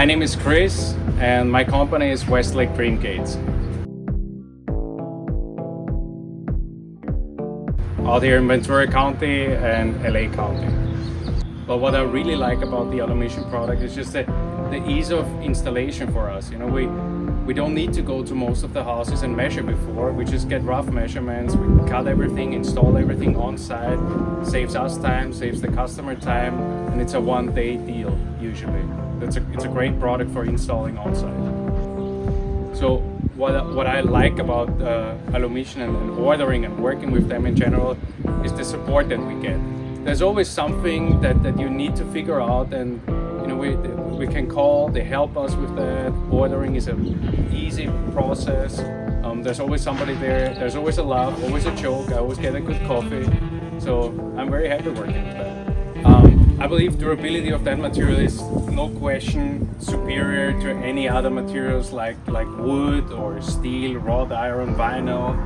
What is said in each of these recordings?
name is Chris, and my company is Westlake Dream Gates. Out here in Ventura County and LA County. But what I really like about the Alumission product is just the ease of installation for us. You know, we don't need to go to most of the houses and measure before. We just get rough measurements, we cut everything, install everything on site, saves us time, saves the customer time, and it's a one-day deal usually. It's a great product for installing on site. So what I like about Alumission and ordering and working with them in general is the support that we get. There's always something that you need to figure out, and you know, we can call, they help us with that. Ordering is an easy process. There's always somebody there, there's always a laugh, always a joke, I always get a good coffee. So I'm very happy working with that. I believe durability of that material is no question superior to any other materials like wood or steel, wrought iron, vinyl.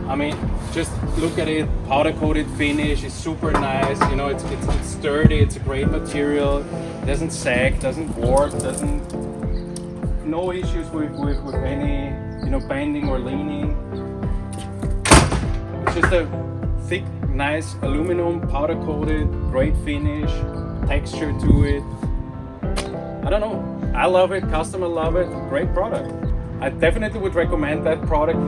I mean, just look at it, powder coated finish is super nice, you know, it's sturdy, it's a great material, it doesn't sag, doesn't warp, no issues with any, you know, bending or leaning. It's just a thick, nice aluminum, powder coated, great finish, texture to it. I don't know, I love it, customer love it, great product. I definitely would recommend that product.